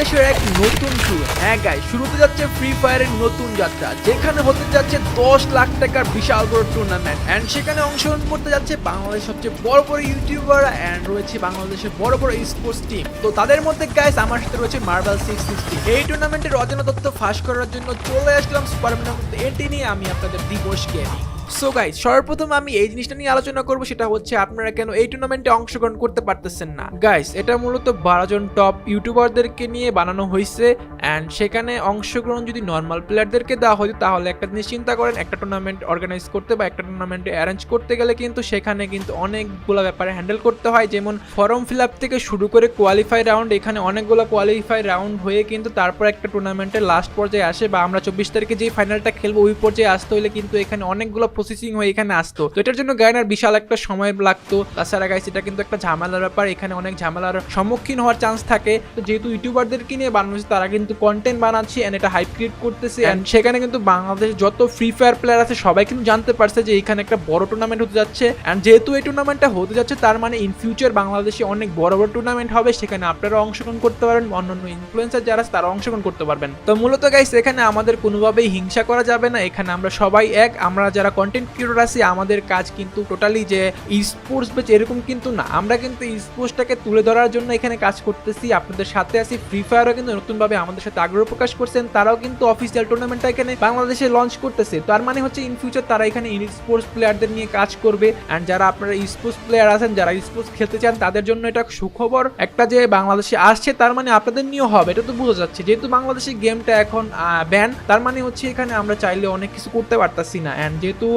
বাংলাদেশের এক নতুন শুরু। হ্যাঁ গাইস, শুরুতে যাচ্ছে ফ্রি ফায়ারের নতুন যাত্রা, যেখানে হতে যাচ্ছে 10 লাখ টাকার বিশাল বড় টুর্নামেন্ট। এন্ড সেখানে অংশগ্রহণ করতে যাচ্ছে বাংলাদেশের সবচেয়ে বড় বড় ইউটিউবার এন্ড রয়েছে বাংলাদেশের বড় বড় স্পোর্টস টিম। তো তাদের মধ্যে গাইস আমার সাথে রয়েছে মার্বেল 660। এই টুর্নামেন্টের অজানা তথ্য ফাঁস করার জন্য চলে আসলাম সুপারম্যানের মধ্যে এটি নিয়ে আমি আপনাদের দিবস গেমি। সো গাইস, সর্বপ্রথম আমি এই জিনিসটা নিয়ে আলোচনা করব, সেটা হচ্ছে আপনারা কেন এই টুর্নামেন্টে অংশগ্রহণ করতে পারতেছেন না। গাইস, এটা মূলত 12 জন টপ ইউটিউবারদেরকে নিয়ে বানানো হয়েছে এন্ড সেখানে অংশগ্রহণ যদি নর্মাল প্লেয়ারদেরকে দেওয়া হতো তাহলে একটা জিনিস চিন্তা করেন, একটা টুর্নামেন্ট অর্গানাইজ করতে বা একটা টুর্নামেন্টে অ্যারেঞ্জ করতে গেলে কিন্তু সেখানে কিন্তু অনেকগুলো ব্যাপারে হ্যান্ডেল করতে হয়, যেমন ফর্ম ফিল আপ থেকে শুরু করে কোয়ালিফাই রাউন্ড। এখানে অনেকগুলো কোয়ালিফাই রাউন্ড হয়ে কিন্তু তারপর একটা টুর্নামেন্টের লাস্ট পর্যায়ে আসে, বা আমরা 24 তারিখে যে ফাইনালটা খেলবো ওই পর্যায়ে আসতে হলে কিন্তু এখানে অনেকগুলো প্রসেসিং হয়ে এখানে আসতো। তো এটার জন্য গাইনার বিশাল একটা সময় লাগতো। তাছাড়া গাইস, এটা কিন্তু একটা ঝামেলার ব্যাপার, এখানে অনেক ঝামেলার সম্মুখীন হওয়ার চান্স থাকে। তো যেহেতু ইউটিউবারদেরকে নিয়ে বানানো হচ্ছে, তারা কিন্তু কন্টেন্ট বানাচ্ছে এন্ড এটা হাইপ ক্রিয়েট করতেছে এন্ড সেখানে কিন্তু বাংলাদেশের যত ফ্রি ফায়ার প্লেয়ার আছে সবাই কিন্তু জানতে পারছে যে এখানে একটা বড় টুর্নামেন্ট হতে যাচ্ছে। এন্ড যেহেতু এই টুর্নামেন্টটা হতে যাচ্ছে, তার মানে ইন ফিউচার বাংলাদেশে অনেক বড় বড় টুর্নামেন্ট হবে, সেখানে আপনারা অংশগ্রহণ করতে পারবেন, অন্যান্য ইনফ্লুয়েন্সার যারা তারা অংশগ্রহণ করতে পারবেন। তো মূলত গাইস, এখানে আমাদের কোনোভাবেই হিংসা করা যাবে না, এখানে আমরা সবাই এক। আমরা যারা কন্টেন্ট ক্রিয়েটর আছি, আমাদের কাজ কিন্তু টোটালি যে স্পোর্টস বেচ এরকম কিন্তু না, আমরা কিন্তু স্পোর্টসটাকে তুলে ধরার জন্য এখানে কাজ করতেছি, আপনাদের সাথে আছি। ফ্রি ফায়ারও কিন্তু নতুনভাবে আমাদের সাথে আগ্রহ প্রকাশ করছেন, তারাও কিন্তু অফিসিয়াল টুর্নামেন্টটা এখানে বাংলাদেশে লঞ্চ করতেছে। তার মানে হচ্ছে ইন ফিউচার তারা এখানে স্পোর্টস প্লেয়ারদের নিয়ে কাজ করবে। অ্যান্ড যারা আপনারা স্পোর্টস প্লেয়ার আছেন, যারা স্পোর্টস খেলতে চান, তাদের জন্য এটা সুখবর একটা যে বাংলাদেশে আসছে, তার মানে আপনাদের নিয়েও হবে, এটা তো বোঝা যাচ্ছে। যেহেতু বাংলাদেশে গেমটা এখন ব্যান, তার মানে হচ্ছে এখানে আমরা চাইলে অনেক কিছু করতে পারতাছি না। অ্যান্ড যেহেতু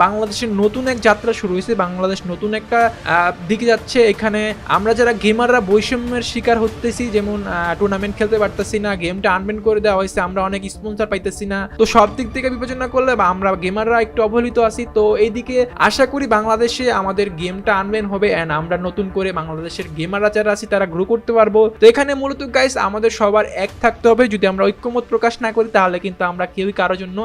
বাংলাদেশের নতুন এক যাত্রা শুরু হয়েছে, বাংলাদেশ নতুন একটা দিকে যাচ্ছে, এখানে আমরা যারা গেমাররা বৈষম্যের শিকার হতেছি, যেমন টুর্নামেন্ট খেলতে পারতেছি না, গেমটা আনব্যান করে দেওয়া হয়েছে, আমরা অনেক স্পন্সর পাইতেছি না। তো সব দিক থেকে বিবেচনা করলে আমরা গেমাররা একটু অবহেলিত আছি। তো এইদিকে আশা করি বাংলাদেশে আমাদের গেমটা আনব্যান হবে এন্ড আমরা নতুন করে বাংলাদেশের গেমাররা যারা আছি তারা গ্রো করতে পারবো। তো এখানে মূলত গাইস আমাদের সবার এক থাকতে হবে, যদি আমরা ঐক্যমত প্রকাশ না করি তাহলে কিন্তু আমরা কেউই কারোর জন্য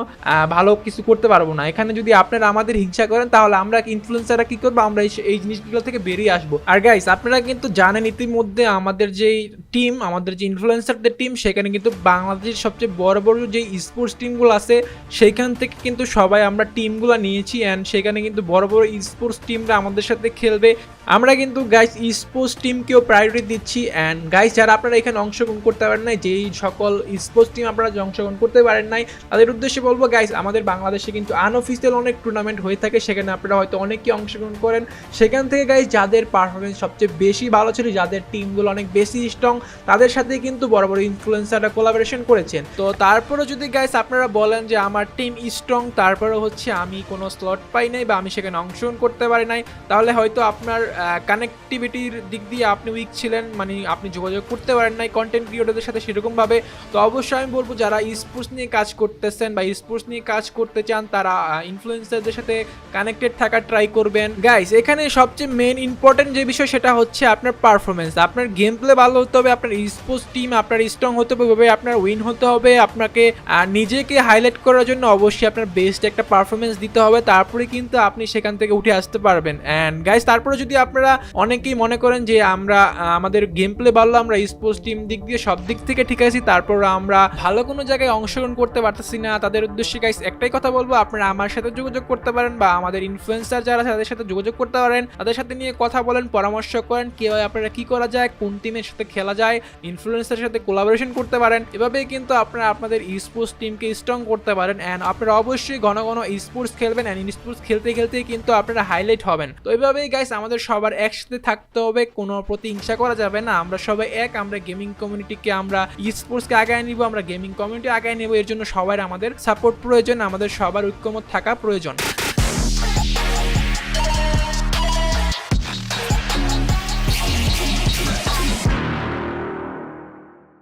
ভালো কিছু করতে পারবো না। এখানে যদি আপনারা আমাদের হিংসা করেন তাহলে আমরা ইনফ্লুয়েন্সাররা কি করবো, আমরা এই জিনিসগুলো থেকে বেরিয়ে আসবো। আর গাইস, আপনারা কিন্তু জানেন ইতিমধ্যে আমাদের যে টিম, আমাদের যে ইনফ্লুয়েন্সারদের টিম, সেখানে কিন্তু বাংলাদেশের সবচেয়ে বড় বড় যে স্পোর্টস টিমগুলো আছে সেইখান থেকে কিন্তু সবাই আমরা টিমগুলো নিয়েছি এন্ড সেখানে কিন্তু বড় বড় স্পোর্টস টিমরা আমাদের সাথে খেলবে। আমরা কিন্তু গাইস স্পোর্টস টিমকেও প্রায়োরিটি দিচ্ছি। এন্ড গাইস, যারা আপনারা এখানে অংশগ্রহণ করতে পারেন নাই, যেই সকল স্পোর্টস টিম আপনারা অংশগ্রহণ করতে পারেন নাই, তাদের উদ্দেশ্যে বলবো গাইস, আমাদের বাংলাদেশে কিন্তু আনঅফিসিয়াল অনেক টুর্নামেন্ট হয়ে থাকে, সেখানে আপনারা হয়তো অনেকেই অংশগ্রহণ করেন। সেখান থেকে গাইস যাদের পারফরমেন্স সবচেয়ে বেশি ভালো ছিল, যাদের টিমগুলো অনেক বেশি স্ট্রং, তাদের সাথে কিন্তু বড় বড় ইনফ্লুয়েন্সাররা কোলাবোরেশন করেছেন। তো তারপরে যদি গাইস আপনারা বলেন যে আমার টিম স্ট্রং, তারপরে হচ্ছে আমি কোনো স্লট পাই নাই বা আমি সেখানে অংশগ্রহণ করতে পারি নাই, তাহলে হয়তো আপনার কানেক্টিভিটির দিক দিয়ে আপনি উইক ছিলেন, মানে আপনি যোগাযোগ করতে পারেন নাই কন্টেন্ট ক্রিয়েটরদের সাথে সেরকমভাবে। তো অবশ্যই আমি বলবো যারা স্পোর্টস নিয়ে কাজ করতেছেন বা স্পোর্টস নিয়ে কাজ করতে চান, তারা ইনফ্লুয়েন্সারদের সাথে কানেক্টেড থাকার ট্রাই করবেন। গাইস, এখানে সবচেয়ে মেইন ইম্পর্টেন্ট যে বিষয় সেটা হচ্ছে আপনার পারফরমেন্স, আপনার গেম প্লে ভালো হতে হবে, আপনার স্পোর্টস টিম আপনার স্ট্রং হতে হবে, আপনার উইন হতে হবে, আপনাকে নিজেকে হাইলাইট করার জন্য অবশ্যই আপনার বেস্ট একটা পারফরমেন্স দিতে হবে, তারপরে কিন্তু আপনি সেখান থেকে উঠে আসতে পারবেন। অ্যান্ড গাইস, তারপরে যদি আপনারা অনেকেই মনে করেন যে আমরা আমাদের গেম প্লে ভালো, আমরা স্পোর্টস টিম দিক দিয়ে সব দিক থেকে ঠিক আছি, তারপর আমরা ভালো কোনো জায়গায় অংশগ্রহণ করতে পারতেছি না, তাদের উদ্দেশ্যে গাইস একটাই কথা বলবো, আপনারা আমার সাথে যোগাযোগ করতে পারেন বা আমাদের ইনফ্লুয়েন্সার যারা আছে তাদের সাথে যোগাযোগ করতে পারেন, তাদের সাথে নিয়ে কথা বলেন, পরামর্শ করেন কিভাবে আপনারা কি করা যায়, কোন টিমের সাথে খেলা যায়, ইনফ্লুয়েন্সারের সাথে কোলাবোরেশন করতে পারেন। এভাবেই কিন্তু আপনারা আপনাদের স্পোর্টস টিমকে স্ট্রং করতে পারেন। এন্ড আপনারা অবশ্যই ঘন ঘন স্পোর্টস খেলবেন এন্ড স্পোর্টস খেলতে খেলতেই কিন্তু আপনারা হাইলাইট হবেন। তো এইভাবেই গাইস আমাদের সবার একসাথে থাকতে হবে, কোনো প্রতিহিংসা করা যাবে না, আমরা সবাই এক। আমরা গেমিং কমিউনিটিকে, আমরা স্পোর্টসকে আগায় নিব, আমরা গেমিং কমিউনিটি আগায় নেব, এর জন্য সবার আমাদের সাপোর্ট প্রয়োজন, আমাদের সবার ঐক্যমত থাকা প্রয়োজন।